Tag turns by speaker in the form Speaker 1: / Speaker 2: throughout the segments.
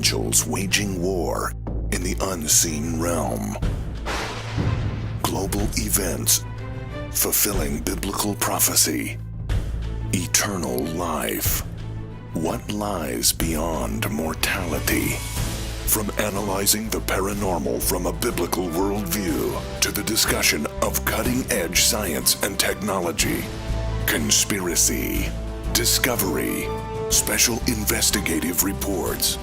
Speaker 1: potentials waging war in the unseen realm. Global events fulfilling biblical prophecy. Eternal life. What lies beyond mortality? From analyzing the paranormal from a biblical worldview to the discussion of cutting-edge science and technology, conspiracy, discovery, special investigative reports.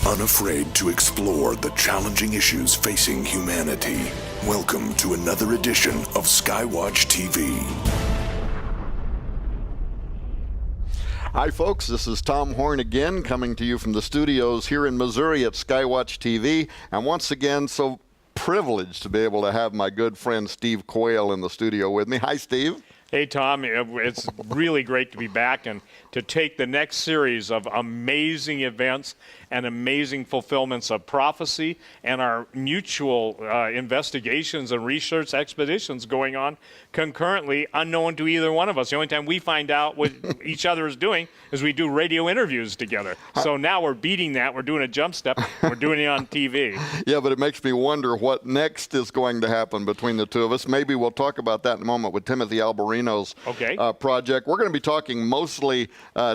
Speaker 1: Unafraid to explore the challenging issues facing humanity. Welcome to another edition of Skywatch TV.
Speaker 2: Hi folks, this is Tom Horn again, coming to you from the studios here in Missouri at Skywatch TV. And once again, so privileged to be able to have my good friend Steve Quayle in the studio with me. Hi, Steve.
Speaker 3: Hey, Tom. It's really great to be back and to take the next series of amazing events and amazing fulfillments of prophecy and our mutual investigations and research expeditions going on concurrently, unknown to either one of us. The only time we find out what each other is doing is we do radio interviews together. So now we're beating that. We're doing a jump step. We're doing it on TV.
Speaker 2: Yeah, but it makes me wonder what next is going to happen between the two of us. Maybe we'll talk about that in a moment with Timothy Alberino's project. We're going to be talking mostly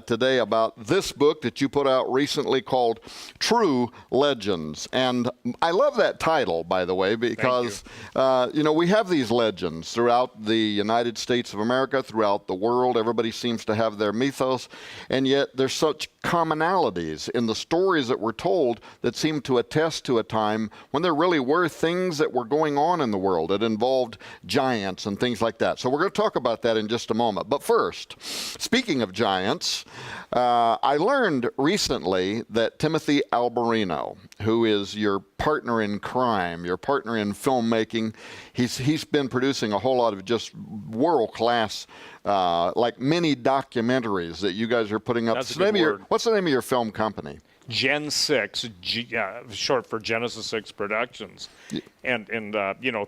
Speaker 2: today about this book that you put out recently called True Legends. And I love that title, by the way, because we have these legends throughout the United States of America, throughout the world. Everybody seems to have their mythos, and yet there's such commonalities in the stories that were told that seem to attest to a time when there really were things that were going on in the world that involved giants and things like that. So we're going to talk about that in just a moment. But first, speaking of giants, I learned recently that Timothy Alberino, who is your partner in crime, your partner in filmmaking, he's been producing a whole lot of just world-class like mini documentaries that you guys are putting up.
Speaker 3: That's a good word.
Speaker 2: What's the name of your film company?
Speaker 3: Gen 6, short for Genesis 6 Productions. Yeah. And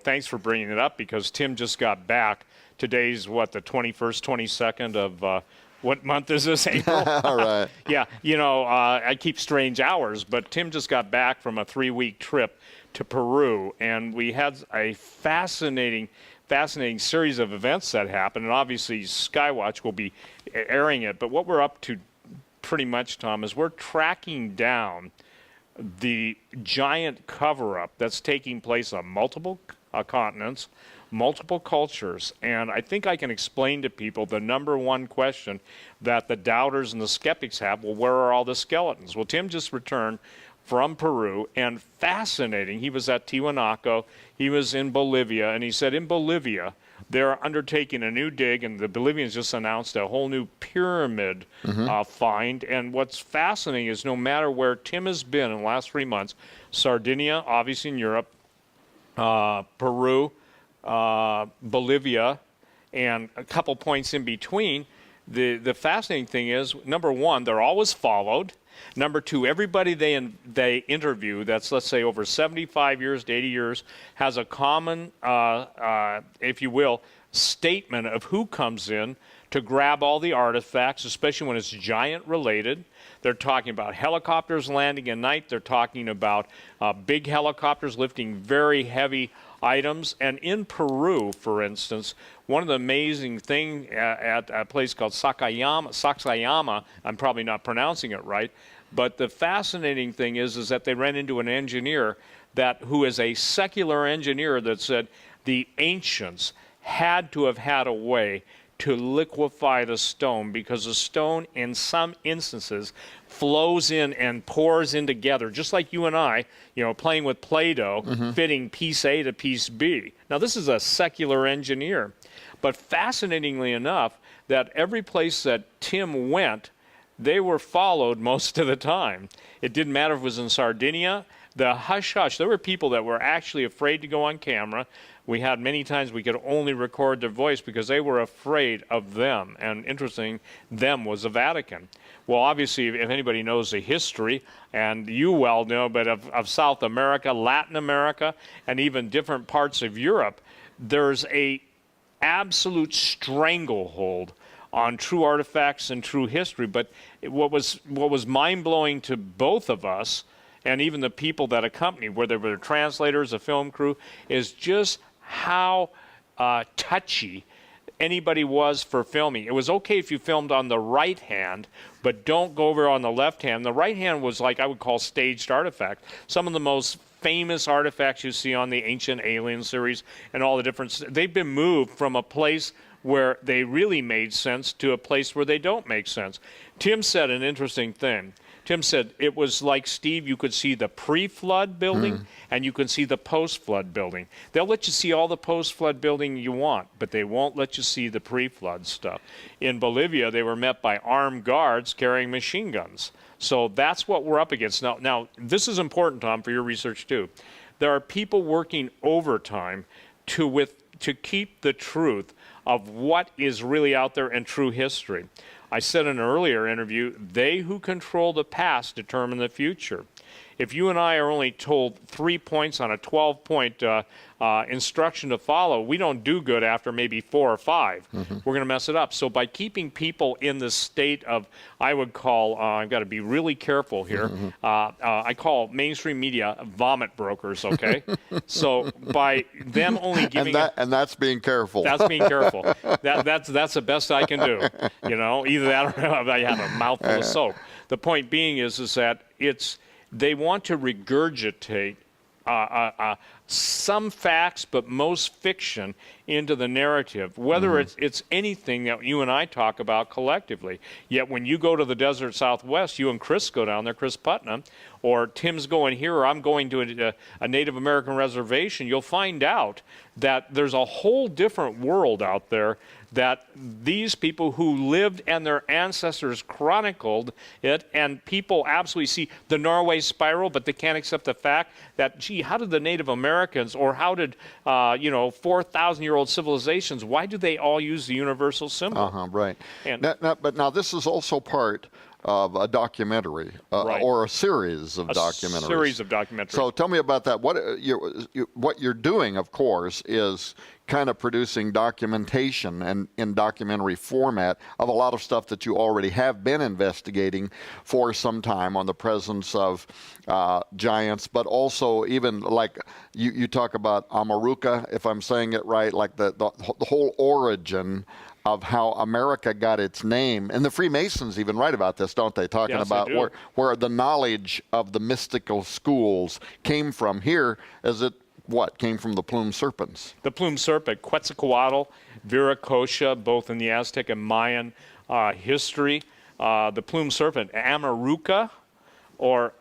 Speaker 3: thanks for bringing it up because Tim just got back. Today's, the 21st, 22nd of, what month is this, April?
Speaker 2: All right.
Speaker 3: Yeah, I keep strange hours, but Tim just got back from a 3-week trip to Peru, and we had a fascinating series of events that happened, and obviously Skywatch will be airing it. But what we're up to pretty much, Tom, is we're tracking down the giant cover-up that's taking place on multiple continents, multiple cultures, and I think I can explain to people the number one question that the doubters and the skeptics have. Well, where are all the skeletons? Well, Tim just returned from Peru, and fascinating, he was at Tiwanaku, he was in Bolivia, and he said in Bolivia they're undertaking a new dig, and the Bolivians just announced a whole new pyramid find. And what's fascinating is no matter where Tim has been in the last 3 months, Sardinia, obviously in Europe, Peru, Bolivia, and a couple points in between, the fascinating thing is, number one, they're always followed. Number two, everybody they interview, that's, let's say, over 75 years to 80 years, has a common, if you will, statement of who comes in to grab all the artifacts, especially when it's giant-related. They're talking about helicopters landing at night. They're talking about big helicopters lifting very heavy items. And in Peru, for instance, one of the amazing things at a place called Sacsayama, I'm probably not pronouncing it right, but the fascinating thing is that they ran into an engineer who is a secular engineer that said the ancients had to have had a way to liquefy the stone because the stone in some instances flows in and pours in together, just like you and I, playing with Play-Doh, fitting piece A to piece B. Now, this is a secular engineer. But fascinatingly enough, that every place that Tim went, they were followed most of the time. It didn't matter if it was in Sardinia. The hush-hush, there were people that were actually afraid to go on camera. We had many times we could only record their voice because they were afraid of them. And interesting, them was the Vatican. Well, obviously, if anybody knows the history, and you well know, but of South America, Latin America, and even different parts of Europe, there's a absolute stranglehold on true artifacts and true history. But what was mind-blowing to both of us, and even the people that accompanied, whether they were translators, a film crew, is just how touchy anybody was for filming. It was okay if you filmed on the right hand, but don't go over on the left hand. The right hand was like I would call staged artifact. Some of the most famous artifacts you see on the Ancient Alien series and all the different, they've been moved from a place where they really made sense to a place where they don't make sense. Tim said an interesting thing. Tim said it was like, Steve, you could see the pre-flood building and you can see the post-flood building. They'll let you see all the post-flood building you want, but they won't let you see the pre-flood stuff. In Bolivia, they were met by armed guards carrying machine guns. So that's what we're up against. Now, this is important, Tom, for your research too. There are people working overtime to keep the truth of what is really out there in true history. I said in an earlier interview, they who control the past determine the future. If you and I are only told 3 points on a 12-point instruction to follow, we don't do good after maybe 4 or 5. We're going to mess it up. So by keeping people in the state of, I would call, I've got to be really careful here, I call mainstream media vomit brokers, okay? So by them only giving...
Speaker 2: And that's being careful.
Speaker 3: That's being careful. That's the best I can do. You know, either that or I have a mouthful of soap. The point being is that they want to regurgitate some facts, but most fiction into the narrative, whether it's anything that you and I talk about collectively. Yet when you go to the desert Southwest, you and Chris go down there, Chris Putnam, or Tim's going here, or I'm going to a Native American reservation, you'll find out that there's a whole different world out there that these people who lived and their ancestors chronicled it, and people absolutely see the Norway spiral, but they can't accept the fact that, gee, how did the Native Americans, or how did 4,000-year-old civilizations, why do they all use the universal symbol?
Speaker 2: Right.
Speaker 3: And
Speaker 2: But now this is also part of a documentary or a series of documentaries.
Speaker 3: A series of documentaries.
Speaker 2: So tell me about that. What you're doing, of course, is kind of producing documentation and in documentary format of a lot of stuff that you already have been investigating for some time on the presence of giants, but also even like you talk about Amaruca, if I'm saying it right, like the whole origin of how America got its name. And the Freemasons even write about this, don't they? Talking about where the knowledge of the mystical schools came from. Here, as it came from the plumed serpents? The
Speaker 3: plumed serpent, Quetzalcoatl, Viracocha, both in the Aztec and Mayan history. The plumed serpent, Amaruca, or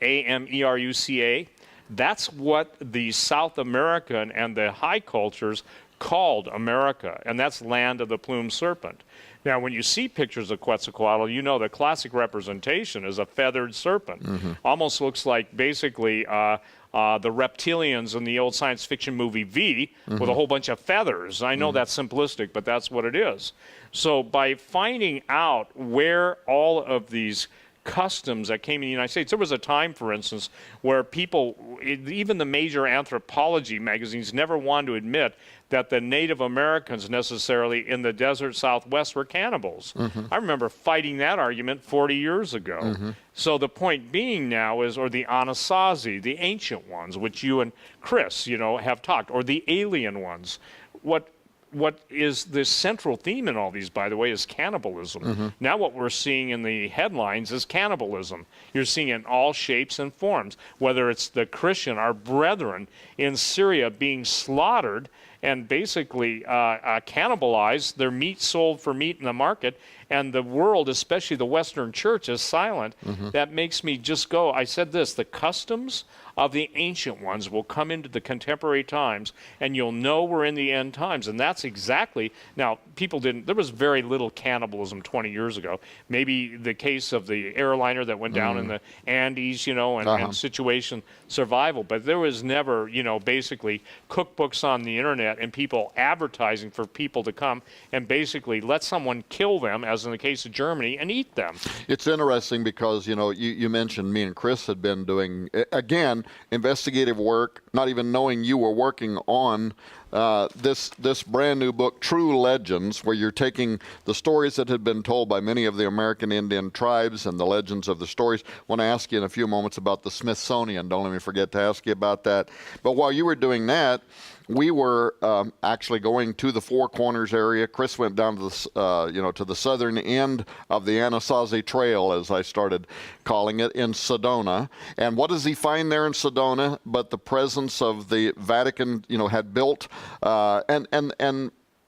Speaker 3: Ameruca. That's what the South American and the high cultures called America, and that's land of the plumed serpent. Now, when you see pictures of Quetzalcoatl, you know the classic representation is a feathered serpent. Almost looks like basically the reptilians in the old science fiction movie V with a whole bunch of feathers. I know that's simplistic, but that's what it is. So by finding out where all of these customs that came in the United States. There was a time, for instance, where people, even the major anthropology magazines, never wanted to admit that the Native Americans necessarily in the desert Southwest were cannibals. I remember fighting that argument 40 years ago. So the point being now is, or the Anasazi, the ancient ones, which you and Chris, have talked, or the alien ones. What is the central theme in all these, by the way, is cannibalism. Now what we're seeing in the headlines is cannibalism. You're seeing it in all shapes and forms, whether it's the Christian, our brethren in Syria being slaughtered and basically cannibalized, their meat sold for meat in the market, and the world, especially the Western church, is silent. That makes me just go, I said this, the customs of the ancient ones will come into the contemporary times, and you'll know we're in the end times. And that's exactly, now, there was very little cannibalism 20 years ago. Maybe the case of the airliner that went down in the Andes, and situation survival. But there was never, basically cookbooks on the internet and people advertising for people to come and basically let someone kill them, as in the case of Germany, and eat them.
Speaker 2: It's interesting because, you mentioned me and Chris had been doing, again, investigative work, not even knowing you were working on this brand new book, True Legends, where you're taking the stories that had been told by many of the American Indian tribes and the legends of the stories. I want to ask you in a few moments about the Smithsonian. Don't let me forget to ask you about that. But while you were doing that, we were actually going to the Four Corners area. Chris went down to the, to the southern end of the Anasazi Trail, as I started calling it, in Sedona. And what does he find there in Sedona but the presence of the Vatican, had built, and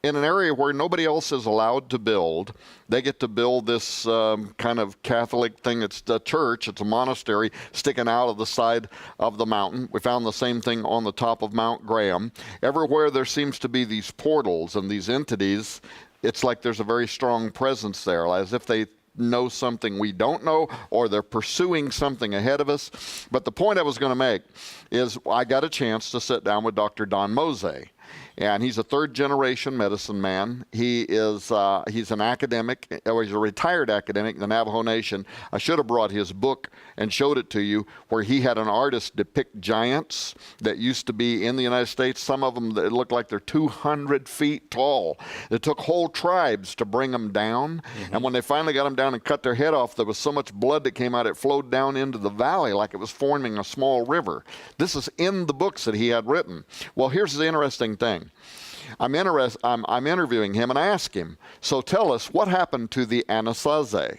Speaker 2: in an area where nobody else is allowed to build. They get to build this kind of Catholic thing. It's a church, it's a monastery sticking out of the side of the mountain. We found the same thing on the top of Mount Graham. Everywhere there seems to be these portals and these entities, it's like there's a very strong presence there, as if they know something we don't know, or they're pursuing something ahead of us. But the point I was going to make is I got a chance to sit down with Dr. Don Mose. And he's a third-generation medicine man. He's an academic, or he's a retired academic in the Navajo Nation. I should have brought his book and showed it to you, where he had an artist depict giants that used to be in the United States. Some of them that look like they're 200 feet tall. It took whole tribes to bring them down. Mm-hmm. And when they finally got them down and cut their head off, there was so much blood that came out, it flowed down into the valley like it was forming a small river. This is in the books that he had written. Well, here's the interesting thing. I'm interviewing him, and I ask him, so tell us, what happened to the Anasazi?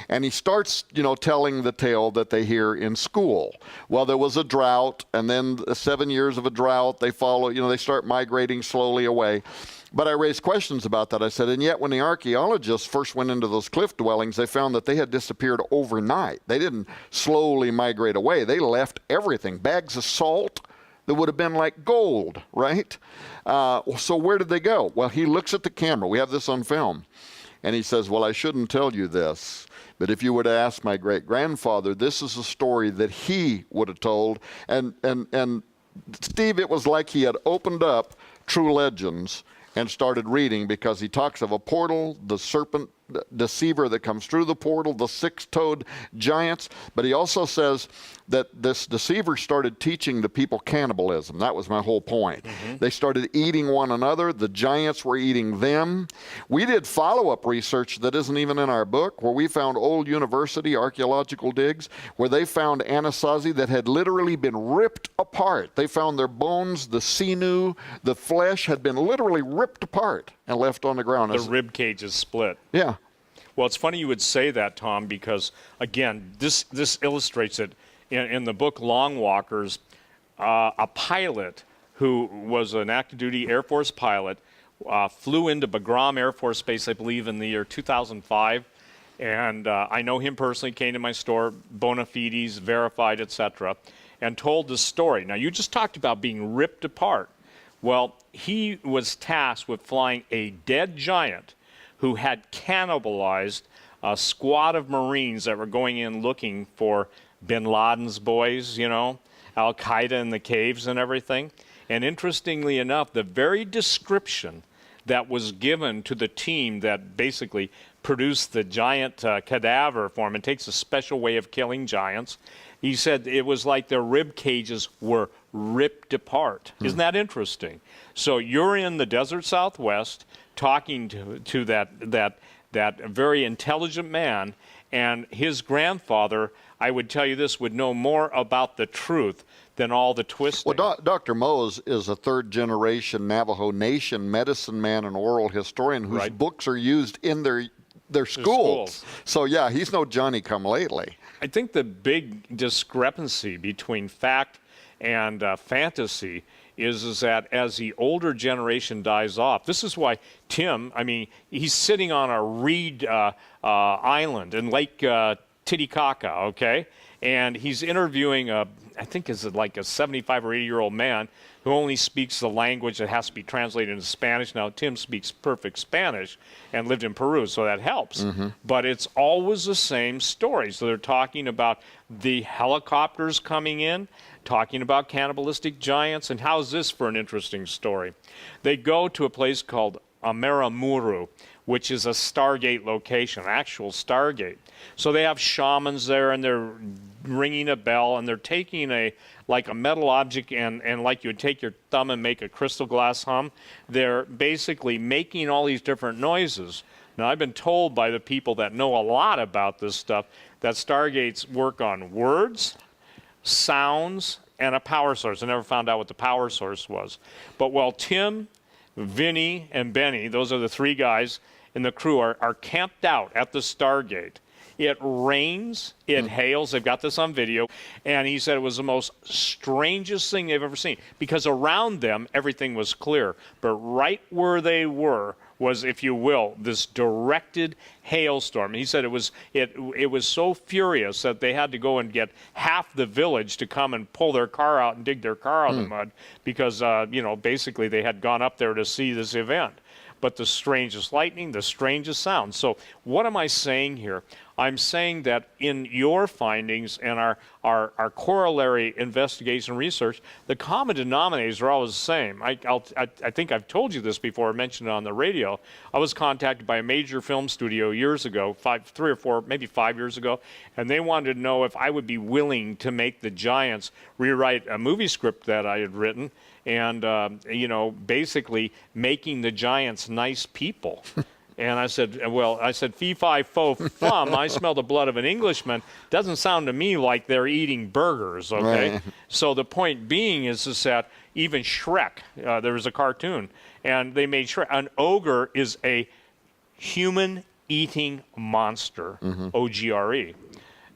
Speaker 2: And he starts, telling the tale that they hear in school. Well, there was a drought, and then 7 years of a drought, they follow, they start migrating slowly away. But I raised questions about that. I said, and yet when the archaeologists first went into those cliff dwellings, they found that they had disappeared overnight. They didn't slowly migrate away. They left everything, bags of salt that would have been like gold, right? So where did they go? Well, he looks at the camera. We have this on film. And he says, well, I shouldn't tell you this, but if you were to ask my great-grandfather, this is a story that he would have told. And Steve, it was like he had opened up True Legends and started reading, because he talks of a portal, the serpent deceiver that comes through the portal, the six-toed giants. But he also says that this deceiver started teaching the people cannibalism. That was my whole point. Mm-hmm. They started eating one another. The giants were eating them. We did follow-up research that isn't even in our book, where we found old university archaeological digs where they found Anasazi that had literally been ripped apart. They found their bones, the sinew, the flesh had been literally ripped apart and left on the ground.
Speaker 3: The rib cage is split.
Speaker 2: Yeah.
Speaker 3: Well, it's funny you would say that, Tom, because, again, this illustrates it. In the book Long Walkers, a pilot who was an active duty Air Force pilot flew into Bagram Air Force Base, I believe, in the year 2005. And I know him personally, came to my store, bona fides, verified, etc., and told the story. Now, you just talked about being ripped apart. Well, he was tasked with flying a dead giant who had cannibalized a squad of Marines that were going in looking for Bin Laden's boys, Al-Qaeda in the caves and everything. And interestingly enough, the very description that was given to the team that basically produced the giant cadaver for him, it takes a special way of killing giants. He said it was like their rib cages were ripped apart. Isn't that interesting? So you're in the desert Southwest talking to that very intelligent man, and his grandfather, I would tell you this, would know more about the truth than all the twisting.
Speaker 2: Well, Dr. Mose is a third-generation Navajo Nation medicine man and oral historian whose books are used in their schools. So, yeah, he's no Johnny-come-lately.
Speaker 3: I think the big discrepancy between fact and fantasy is that as the older generation dies off, this is why Tim, he's sitting on a reed island in Lake Titicaca, okay? And he's interviewing I think is it like a 75 or 80-year-old man who only speaks the language that has to be translated into Spanish. Now, Tim speaks perfect Spanish and lived in Peru, so that helps. Mm-hmm. But it's always the same story. So they're talking about the helicopters coming in, talking about cannibalistic giants, and how's this for an interesting story? They go to a place called Amaramuru, which is a Stargate location, actual Stargate. So they have shamans there, and they're ringing a bell, and they're taking a metal object and like you would take your thumb and make a crystal glass hum. They're basically making all these different noises. Now, I've been told by the people that know a lot about this stuff that Stargates work on words, sounds, and a power source. I never found out what the power source was. But while Tim, Vinny, and Benny, those are the three guys in the crew, are camped out at the Stargate, it rains, it hails. They've got this on video. And he said it was the most strangest thing they've ever seen, because around them, everything was clear. But right where they were was, if you will, this directed hailstorm. He said it was so furious that they had to go and get half the village to come and pull their car out and dig their car out of the mud, because basically they had gone up there to see this event. But the strangest lightning, the strangest sound. So what am I saying here? I'm saying that in your findings and our corollary investigation research, the common denominators are always the same. I think I've told you this before, I mentioned it on the radio. I was contacted by a major film studio years ago, 3 or 4, maybe 5 years ago, and they wanted to know if I would be willing to make the Giants rewrite a movie script that I had written, and basically making the Giants nice people. And I said, fee, fi, fo, fum, I smell the blood of an Englishman. Doesn't sound to me like they're eating burgers, okay? Right. So the point being is that even Shrek, there was a cartoon, and they made Shrek. An ogre is a human-eating monster, O-G-R-E.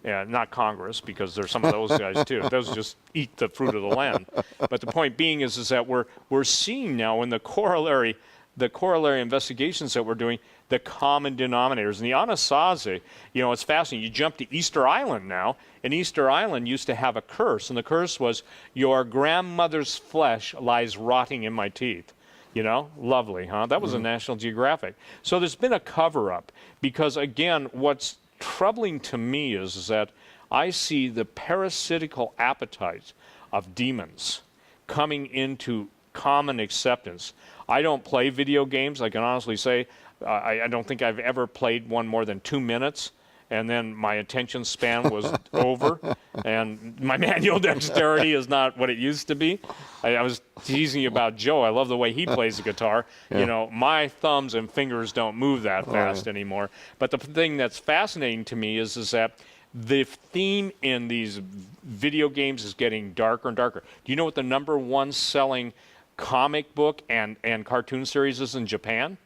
Speaker 3: Yeah, not Congress, because there's some of those guys too. Those just eat the fruit of the land. But the point being is that we're seeing now in the corollary investigations that we're doing, the common denominators. And the Anasazi, it's fascinating. You jump to Easter Island now, and Easter Island used to have a curse, and the curse was, your grandmother's flesh lies rotting in my teeth. Lovely, huh? That was a National Geographic. So there's been a cover-up, because again, what's troubling to me is that I see the parasitical appetite of demons coming into common acceptance. I don't play video games. I can honestly say I don't think I've ever played one more than 2 minutes, and then my attention span was over, and my manual dexterity is not what it used to be. I was teasing you about Joe. I love the way he plays the guitar. Yeah. My thumbs and fingers don't move that fast anymore. But the thing that's fascinating to me is that the theme in these video games is getting darker and darker. Do you know what the #1 selling comic book and cartoon series is in Japan?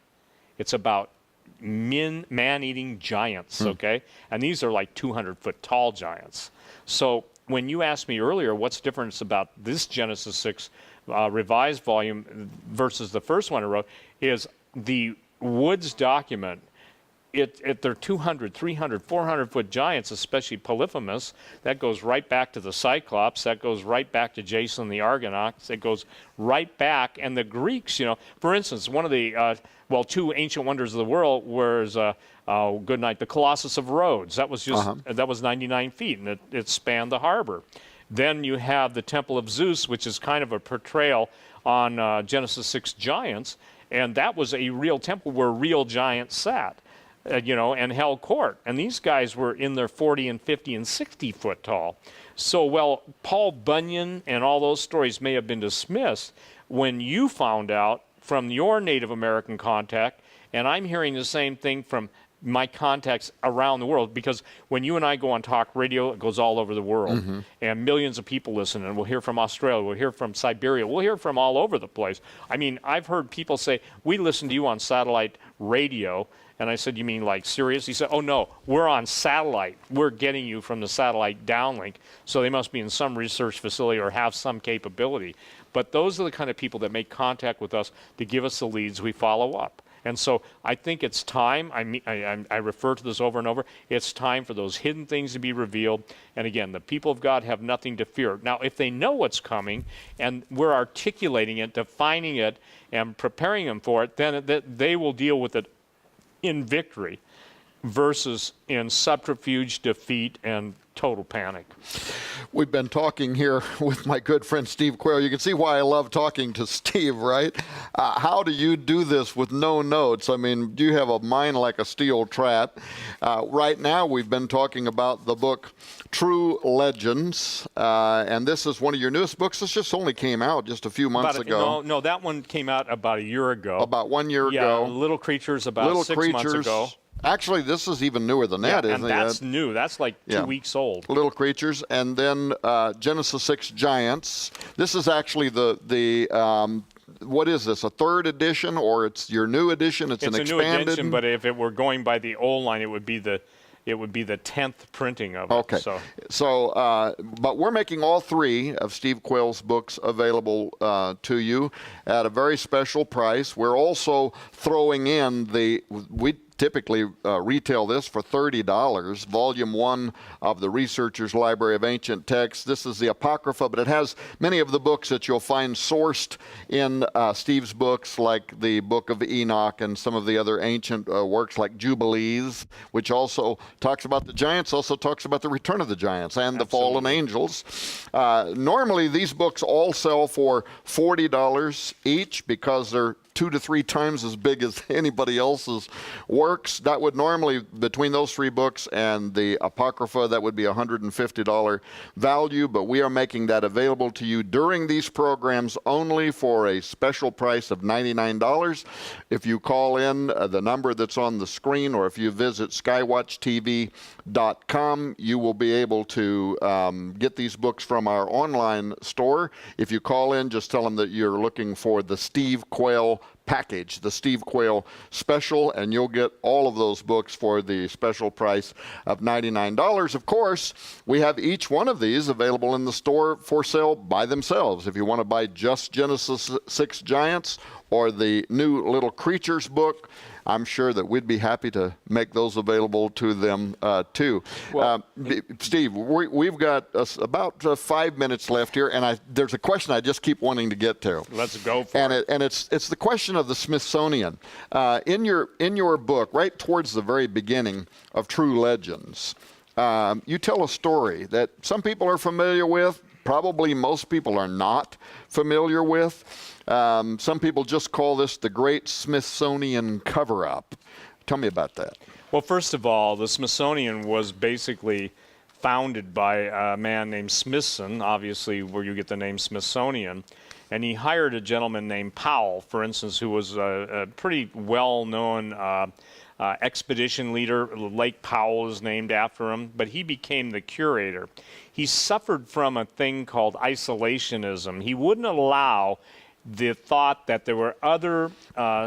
Speaker 3: It's about man-eating giants, okay? And these are like 200-foot tall giants. So when you asked me earlier what's the difference about this Genesis 6 revised volume versus the first one I wrote, is the Woods document. They're 200, 300, 400-foot giants, especially Polyphemus. That goes right back to the Cyclops. That goes right back to Jason the Argonauts. It goes right back. And the Greeks, for instance, one of the, two ancient wonders of the world was, good night, the Colossus of Rhodes. That was that was 99 feet, and it spanned the harbor. Then you have the Temple of Zeus, which is kind of a portrayal on Genesis 6 giants, and that was a real temple where real giants sat. And held court. And these guys were in their 40 and 50 and 60 foot tall. So, Paul Bunyan and all those stories may have been dismissed when you found out from your Native American contact, and I'm hearing the same thing from my contacts around the world, because when you and I go on talk radio, it goes all over the world, and millions of people listen, and we'll hear from Australia, we'll hear from Siberia, we'll hear from all over the place. I mean, I've heard people say, we listen to you on satellite radio. And I said, you mean like Sirius? He said, oh, no, we're on satellite. We're getting you from the satellite downlink. So they must be in some research facility or have some capability. But those are the kind of people that make contact with us to give us the leads we follow up. And so I think it's time, I refer to this over and over, it's time for those hidden things to be revealed. And again, the people of God have nothing to fear. Now, if they know what's coming and we're articulating it, defining it, and preparing them for it, then they will deal with it in victory. versus in subterfuge, defeat, and total panic.
Speaker 2: We've been talking here with my good friend Steve Quayle. You can see why I love talking to Steve, right? How do you do this with no notes? I mean, you have a mind like a steel trap. Right now, we've been talking about the book True Legends, and this is one of your newest books. This just only came out just a few months ago.
Speaker 3: No, that one came out about a year ago.
Speaker 2: About 1 year ago.
Speaker 3: Yeah, Little Creatures about 6 months ago.
Speaker 2: Actually, this is even newer than that, isn't it?
Speaker 3: And that's new. That's like 2 weeks old.
Speaker 2: Little Creatures, and then Genesis 6 Giants. This is actually the what is this, a third edition, or it's your new edition? It's an expanded?
Speaker 3: It's a new edition, but if it were going by the old line, it would be the 10th printing of it.
Speaker 2: Okay. So, but we're making all three of Steve Quayle's books available to you at a very special price. We're also throwing in we typically retail this for $30, Volume 1 of the Researcher's Library of Ancient Texts. This is the Apocrypha, but it has many of the books that you'll find sourced in Steve's books, like the Book of Enoch and some of the other ancient works like Jubilees, which also talks about the giants, also talks about the return of the giants and the fallen angels. Normally, these books all sell for $40 each because they're 2 to 3 times as big as anybody else's works. That would normally, between those 3 books and the Apocrypha, that would be a $150 value, but we are making that available to you during these programs only for a special price of $99. If you call in the number that's on the screen, or if you visit skywatchtv.com, you will be able to get these books from our online store. If you call in, just tell them that you're looking for the Steve Quayle package, the Steve Quayle special, and you'll get all of those books for the special price of $99. Of course, we have each one of these available in the store for sale by themselves. If you want to buy just Genesis 6 Giants or the new Little Creatures book, I'm sure that we'd be happy to make those available to them too. Well, Steve, we've got about 5 minutes left here, and there's a question I just keep wanting to get to.
Speaker 3: Let's go for it.
Speaker 2: And it's the question of the Smithsonian. In your book, right towards the very beginning of True Legends, you tell a story that some people are familiar with, probably most people are not familiar with. Some people just call this the Great Smithsonian Cover-Up. Tell me about that.
Speaker 3: Well, first of all, the Smithsonian was basically founded by a man named Smithson, obviously where you get the name Smithsonian, and he hired a gentleman named Powell, for instance, who was a pretty well-known expedition leader. Lake Powell is named after him, but he became the curator. He suffered from a thing called isolationism. He wouldn't allow the thought that there were other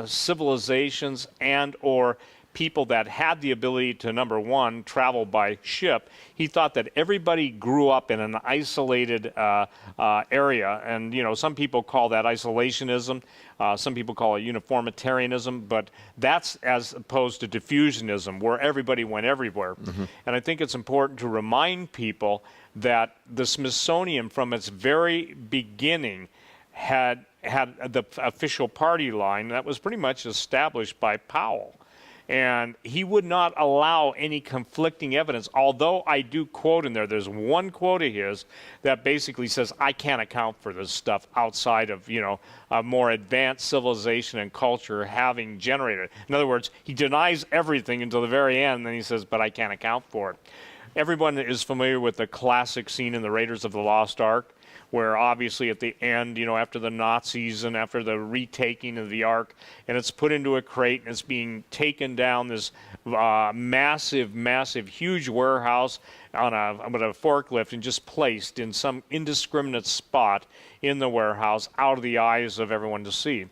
Speaker 3: civilizations and or people that had the ability to, number one, travel by ship. He thought that everybody grew up in an isolated area, and some people call that isolationism. Some people call it uniformitarianism, but that's as opposed to diffusionism, where everybody went everywhere. Mm-hmm. And I think it's important to remind people that the Smithsonian, from its very beginning, had the official party line that was pretty much established by Powell. And he would not allow any conflicting evidence, although I do quote in there, there's one quote of his that basically says, I can't account for this stuff outside of, a more advanced civilization and culture having generated it. In other words, he denies everything until the very end, and then he says, but I can't account for it. Everyone is familiar with the classic scene in the Raiders of the Lost Ark, where obviously at the end, after the Nazis and after the retaking of the Ark, and it's put into a crate and it's being taken down this massive, huge warehouse with a forklift and just placed in some indiscriminate spot in the warehouse out of the eyes of everyone to see.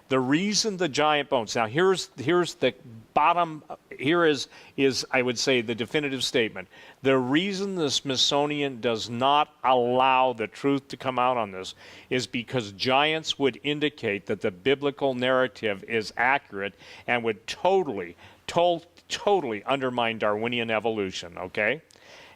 Speaker 3: The reason the giant bones, now here's the bottom, here is I would say the definitive statement. The reason the Smithsonian does not allow the truth to come out on this is because giants would indicate that the biblical narrative is accurate and would totally undermine Darwinian evolution, okay?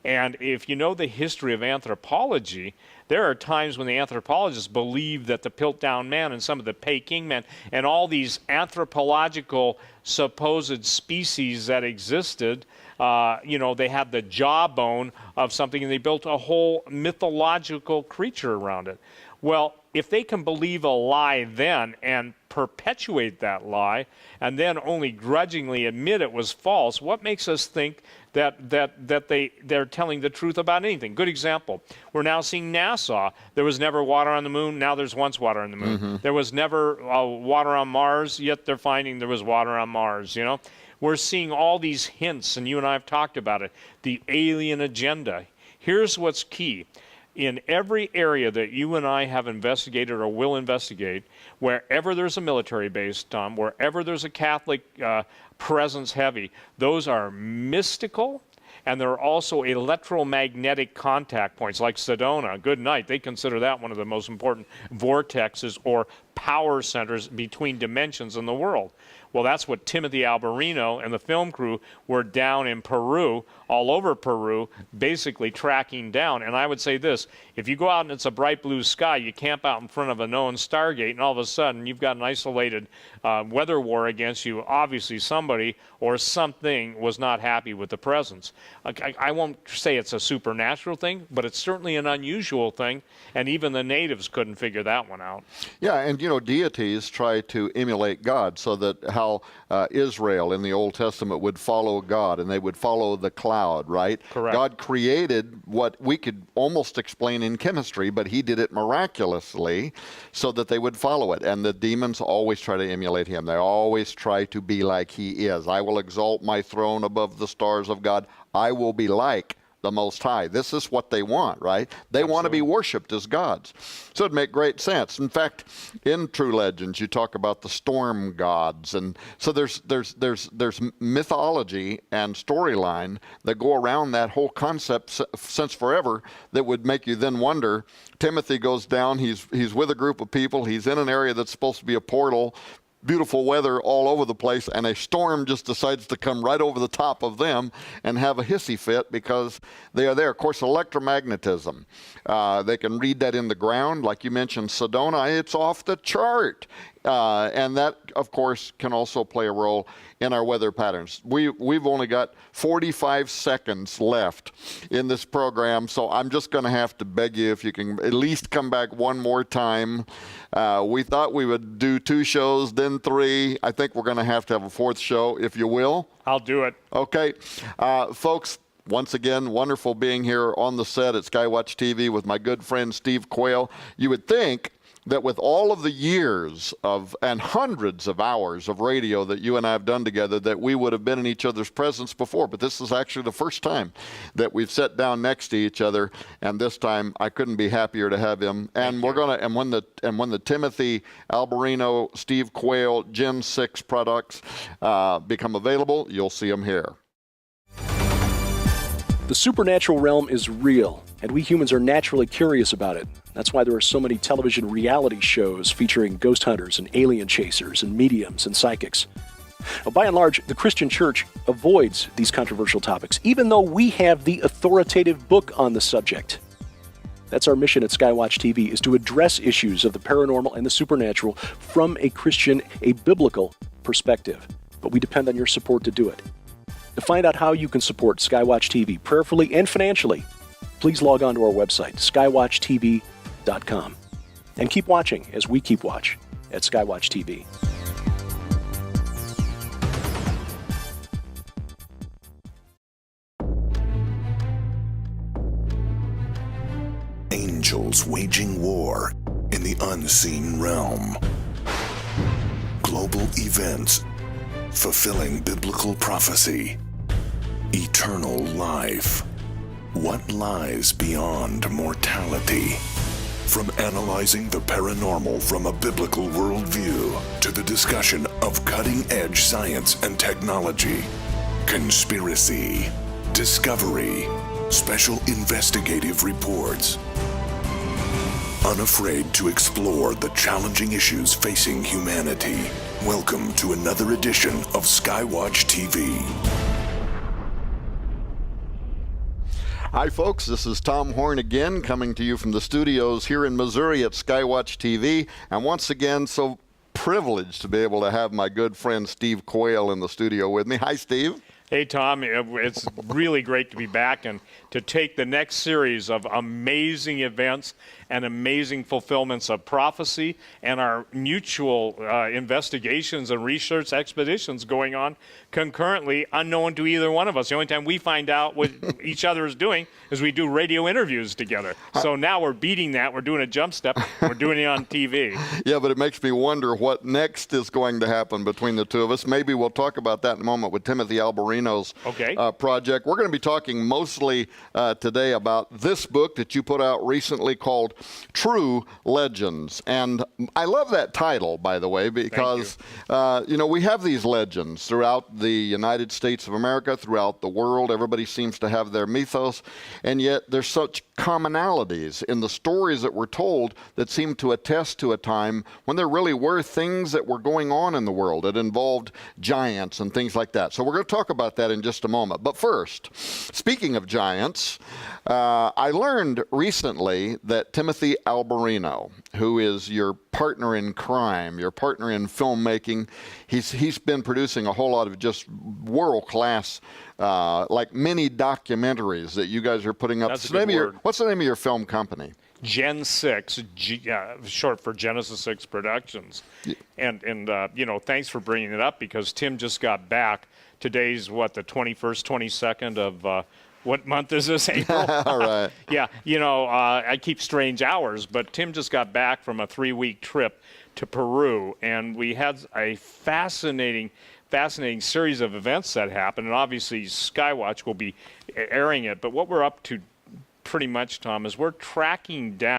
Speaker 3: And if you know the history of anthropology, there are times when the anthropologists believe that the Piltdown man and some of the Peking men and all these anthropological supposed species that existed, they had the jawbone of something, and they built a whole mythological creature around it. Well, if they can believe a lie then and perpetuate that lie and then only grudgingly admit it was false, what makes us think that they're telling the truth about anything? Good example. We're now seeing NASA. There was never water on the moon. Now there's once water on the moon. Mm-hmm. There was never water on Mars, yet they're finding there was water on Mars, We're seeing all these hints, and you and I have talked about it, the alien agenda. Here's what's key. In every area that you and I have investigated or will investigate, wherever there's a military base, Tom, wherever there's a Catholic presence heavy, those are mystical, and there are also electromagnetic contact points like Sedona. Good night. They consider that one of the most important vortexes or power centers between dimensions in the world. Well, that's what Timothy Alberino and the film crew were down in Peru, all over Peru, basically tracking down. And I would say this, if you go out and it's a bright blue sky, you camp out in front of a known Stargate, and all of a sudden you've got an isolated weather war against you. Obviously somebody or something was not happy with the presence. I won't say it's a supernatural thing, but it's certainly an unusual thing, and even the natives couldn't figure that one out.
Speaker 2: Yeah, and deities try to emulate God, so that how Israel in the Old Testament would follow God, and they would follow the cloud, right?
Speaker 3: Correct.
Speaker 2: God created what we could almost explain in chemistry, but he did it miraculously so that they would follow it. And the demons always try to emulate him. They always try to be like he is. I will exalt my throne above the stars of God. I will be like the Most High. This is what they want, right? They want to be worshipped as gods. So it'd make great sense. In fact, in True Legends, you talk about the storm gods, and so there's mythology and storyline that go around that whole concept since forever that would make you then wonder. Timothy goes down. He's with a group of people. He's in an area that's supposed to be a portal. Beautiful weather all over the place, and a storm just decides to come right over the top of them and have a hissy fit because they are there. Of course, electromagnetism, they can read that in the ground. Like you mentioned, Sedona, it's off the chart. And that, of course, can also play a role in our weather patterns. We've only got 45 seconds left in this program, so I'm just going to have to beg you if you can at least come back one more time. We thought we would do 2 shows, then 3. I think we're going to have a 4th show, if you will.
Speaker 3: I'll do it.
Speaker 2: Okay. Folks, once again, wonderful being here on the set at Skywatch TV with my good friend Steve Quayle. You would think that with all of the years of and hundreds of hours of radio that you and I have done together, that we would have been in each other's presence before. But this is actually the first time that we've sat down next to each other, and this time I couldn't be happier to have him. And we're gonna when the Timothy Alberino, Steve Quayle Gen 6 products become available, you'll see them here.
Speaker 4: The supernatural realm is real, and we humans are naturally curious about it. That's why there are so many television reality shows featuring ghost hunters and alien chasers and mediums and psychics. Well, by and large, the Christian church avoids these controversial topics, even though we have the authoritative book on the subject. That's our mission at Skywatch TV, is to address issues of the paranormal and the supernatural from a Christian, a biblical perspective. But we depend on your support to do it. To find out how you can support Skywatch TV prayerfully and financially, please log on to our website, skywatchtv.com. And keep watching as we keep watch at Skywatch TV.
Speaker 1: Angels waging war in the unseen realm. Global events fulfilling biblical prophecy. Eternal life. What lies beyond mortality? From analyzing the paranormal from a biblical worldview to the discussion of cutting-edge science and technology, conspiracy, discovery, special investigative reports. Unafraid to explore the challenging issues facing humanity. Welcome to another edition of Skywatch TV.
Speaker 2: Hi, folks. This is Tom Horn again, coming to you from the studios here in Missouri at Skywatch TV. And once again, so privileged to be able to have my good friend Steve Quayle in the studio with me. Hi, Steve.
Speaker 3: Hey, Tom. It's really great to be back and to take the next series of amazing events and amazing fulfillments of prophecy and our mutual investigations and research expeditions going on concurrently, unknown to either one of us. The only time we find out what each other is doing is we do radio interviews together. So now we're beating that. We're doing a jump step. We're doing it on TV.
Speaker 2: Yeah, but it makes me wonder what next is going to happen between the two of us. Maybe we'll talk about that in a moment with Timothy Alberino's project. We're going to be talking mostly today about this book that you put out recently called True Legends. And I love that title, by the way, because, you know, we have these legends throughout the United States of America, throughout the world. Everybody seems to have their mythos, and yet there's such commonalities in the stories that were told that seem to attest to a time when there really were things that were going on in the world that involved giants and things like that. So we're going to talk about that in just a moment. But first, speaking of giants, I learned recently that Timothy Alberino, who is your partner in crime, your partner in filmmaking, he's been producing a whole lot of just world-class like mini documentaries that you guys are putting up.
Speaker 3: That's a good word.
Speaker 2: What's the name of your film company?
Speaker 3: Gen 6, short for Genesis 6 Productions. Yeah. And you know, thanks for bringing it up, because Tim just got back. Today's, what, the 21st, 22nd of, what month is this, April?
Speaker 2: All right.
Speaker 3: Yeah, you know, I keep strange hours, but Tim just got back from a 3-week trip to Peru, and we had a fascinating series of events that happened, and obviously Skywatch will be airing it. But what we're up to pretty much, Tom, is we're tracking down